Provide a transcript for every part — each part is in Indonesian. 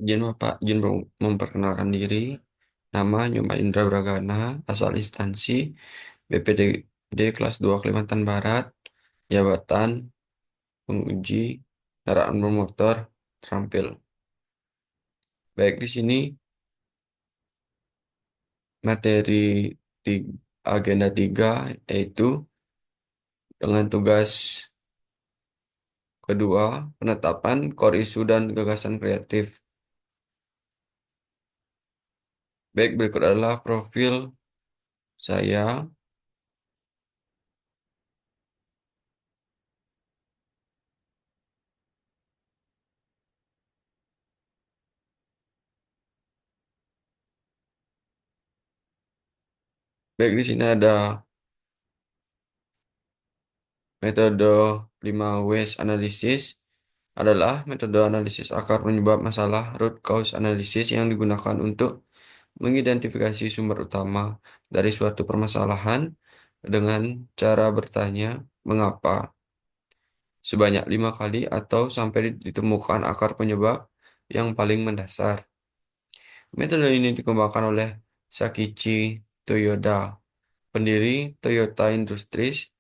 Izin memperkenalkan diri. Nama Nyoman Indra Bragana, asal instansi BPDD kelas 2 Kalimantan Barat, jabatan penguji kendaraan bermotor terampil. Baik di sini materi di agenda 3 yaitu dengan tugas kedua, penetapan core isu dan gagasan kreatif. Baik, berikut adalah profil saya. Baik, di sini ada metode 5 Ways analisis adalah metode analisis akar penyebab masalah root cause analysis yang digunakan untuk mengidentifikasi sumber utama dari suatu permasalahan dengan cara bertanya mengapa sebanyak 5 kali atau sampai ditemukan akar penyebab yang paling mendasar. Metode ini dikembangkan oleh Sakichi Toyoda, pendiri Toyota Industries,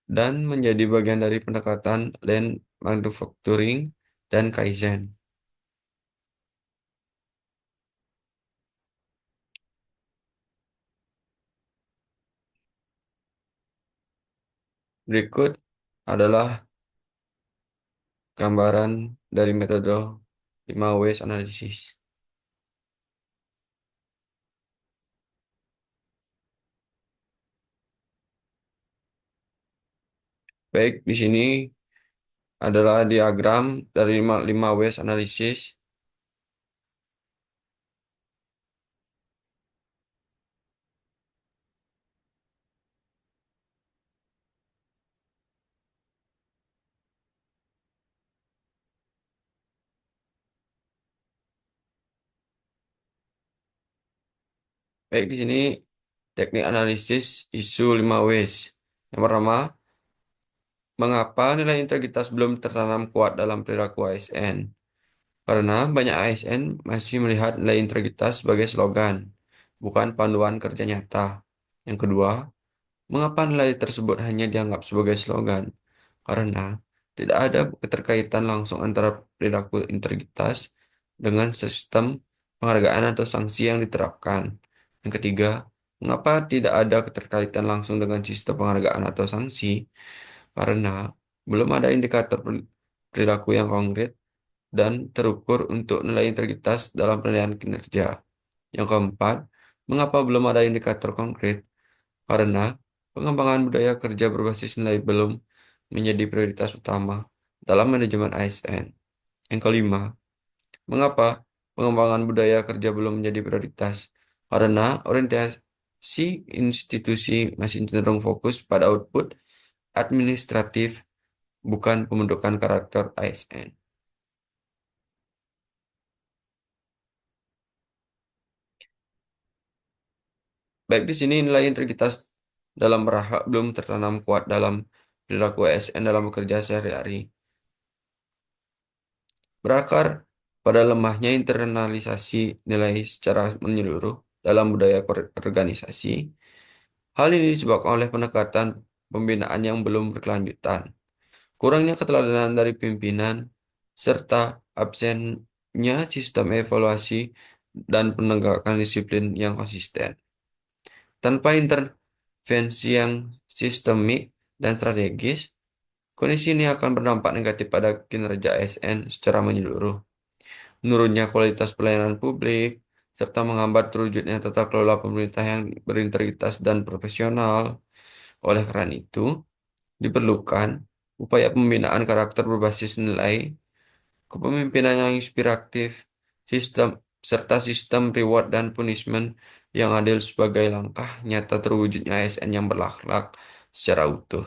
dan menjadi bagian dari pendekatan Lean Manufacturing dan Kaizen. Berikut adalah gambaran dari metode 5 Ways Analysis. Baik, di sini adalah diagram dari 5 Ways Analysis. Baik, di sini teknik analisis isu 5 Ways. Yang pertama, mengapa nilai integritas belum tertanam kuat dalam perilaku ASN? Karena banyak ASN masih melihat nilai integritas sebagai slogan, bukan panduan kerja nyata. Yang kedua, mengapa nilai tersebut hanya dianggap sebagai slogan? Karena tidak ada keterkaitan langsung antara perilaku integritas dengan sistem penghargaan atau sanksi yang diterapkan. Yang ketiga, mengapa tidak ada keterkaitan langsung dengan sistem penghargaan atau sanksi? Karena belum ada indikator perilaku yang konkret dan terukur untuk nilai integritas dalam penilaian kinerja. Yang keempat, mengapa belum ada indikator konkret? Karena pengembangan budaya kerja berbasis nilai belum menjadi prioritas utama dalam manajemen ASN. Yang kelima, mengapa pengembangan budaya kerja belum menjadi prioritas? Karena orientasi institusi masih cenderung fokus pada output administratif, bukan pembentukan karakter ASN. Baik, di sini nilai integritas dalam berhak belum tertanam kuat dalam perilaku ASN dalam bekerja sehari-hari. Berakar pada lemahnya internalisasi nilai secara menyeluruh dalam budaya organisasi. Hal ini disebabkan oleh pendekatan pembinaan yang belum berkelanjutan, kurangnya keteladanan dari pimpinan, serta absennya sistem evaluasi dan penegakan disiplin yang konsisten. Tanpa intervensi yang sistemik dan strategis, kondisi ini akan berdampak negatif pada kinerja ASN secara menyeluruh. Menurunnya kualitas pelayanan publik, serta menghambat terwujudnya tata kelola pemerintah yang berintegritas dan profesional. Oleh karena itu, diperlukan upaya pembinaan karakter berbasis nilai, kepemimpinan yang inspiratif, sistem serta sistem reward dan punishment yang adil sebagai langkah nyata terwujudnya ASN yang berakhlak secara utuh.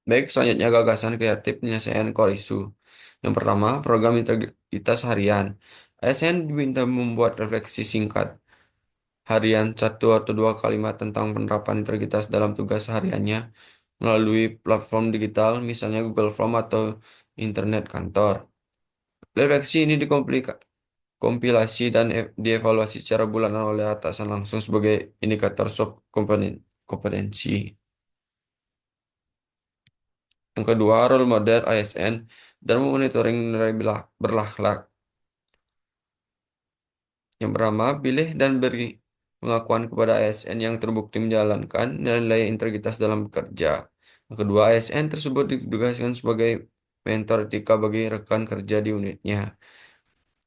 Baik, selanjutnya gagasan kreatif penyelesaian core issue. Yang pertama, program integritas harian. ASN diminta membuat refleksi singkat harian satu atau dua kalimat tentang penerapan integritas dalam tugas hariannya melalui platform digital, misalnya Google Form atau internet kantor. Refleksi ini kompilasi dan dievaluasi secara bulanan oleh atasan langsung sebagai indikator soft kompetensi. Yang kedua, role model ASN dan monitoring nilai berlakhlak. Yang pertama, pilih dan beri pengakuan kepada ASN yang terbukti menjalankan nilai integritas dalam bekerja. Yang kedua, ASN tersebut ditugaskan sebagai mentor etika bagi rekan kerja di unitnya.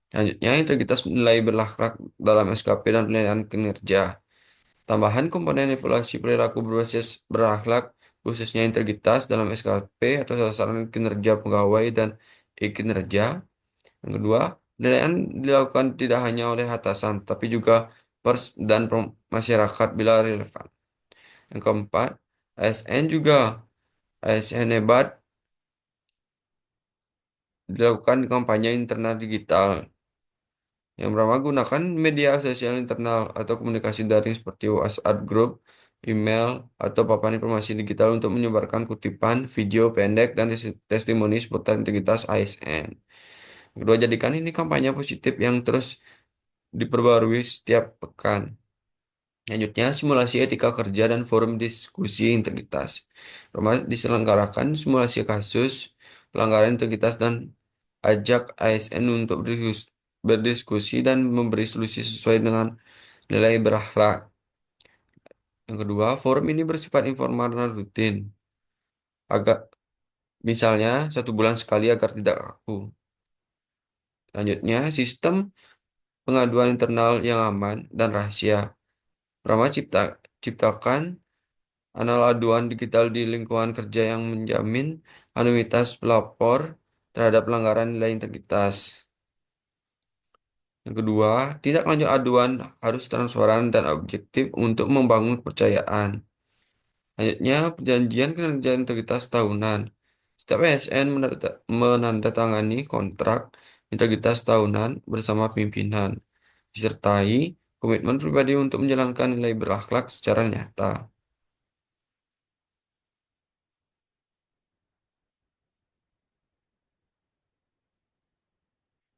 Selanjutnya, integritas nilai berlakhlak dalam SKP dan penilaian kinerja. Tambahan komponen evaluasi perilaku berbasis berakhlak, khususnya integritas dalam SKP atau sasaran kinerja pegawai dan kinerja. Yang kedua, penilaian dilakukan tidak hanya oleh atasan, tapi juga pers dan masyarakat bila relevan. Yang keempat, ASN juga ASN hebat dilakukan kampanye internal digital. Yang pertama, gunakan media sosial internal atau komunikasi daring seperti WhatsApp group, email, atau papan informasi digital untuk menyebarkan kutipan, video pendek, dan testimoni seputar integritas ASN. Kedua, jadikan ini kampanye positif yang terus diperbarui setiap pekan. Selanjutnya, simulasi etika kerja dan forum diskusi integritas. Pertama, diselenggarakan simulasi kasus pelanggaran integritas dan ajak ASN untuk berdiskusi dan memberi solusi sesuai dengan nilai berakhlak. Yang kedua, forum ini bersifat informal dan rutin. Agak misalnya 1 bulan sekali agar tidak kaku. Selanjutnya, sistem pengaduan internal yang aman dan rahasia. Pertama, ciptakan kanal aduan digital di lingkungan kerja yang menjamin anonimitas pelapor terhadap pelanggaran nilai integritas. Yang kedua, tindak lanjut aduan harus transparan dan objektif untuk membangun kepercayaan. Selanjutnya, perjanjian kinerja integritas tahunan. Setiap ASN menandatangani kontrak integritas tahunan bersama pimpinan, disertai komitmen pribadi untuk menjalankan nilai berakhlak secara nyata.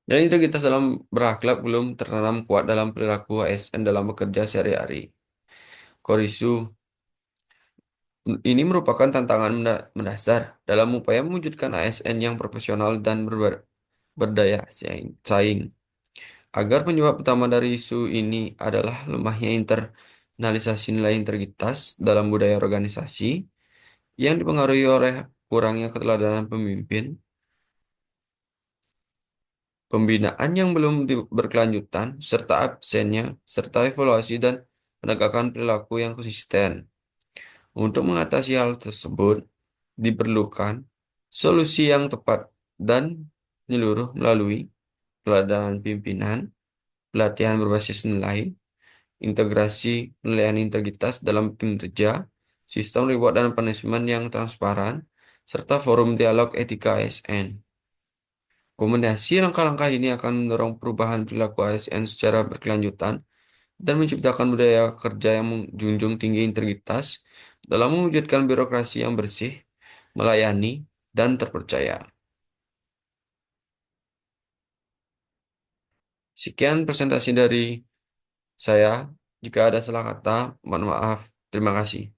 Dan integritas dalam berakhlak belum tertanam kuat dalam perilaku ASN dalam bekerja sehari-hari. Korisu ini merupakan tantangan mendasar dalam upaya mewujudkan ASN yang profesional dan berdaya saing. Agar penyebab utama dari isu ini adalah lemahnya internalisasi nilai integritas dalam budaya organisasi yang dipengaruhi oleh kurangnya keteladanan pemimpin, pembinaan yang belum berkelanjutan, serta absennya, serta evaluasi dan penegakan perilaku yang konsisten. Untuk mengatasi hal tersebut, diperlukan solusi yang tepat dan menyeluruh melalui pelatihan pimpinan, pelatihan berbasis nilai, integrasi penilaian integritas dalam kinerja, sistem reward dan punishment yang transparan, serta forum dialog etika ASN. Kombinasi langkah-langkah ini akan mendorong perubahan perilaku ASN secara berkelanjutan dan menciptakan budaya kerja yang menjunjung tinggi integritas dalam mewujudkan birokrasi yang bersih, melayani, dan terpercaya. Sekian presentasi dari saya. Jika ada salah kata, mohon maaf. Terima kasih.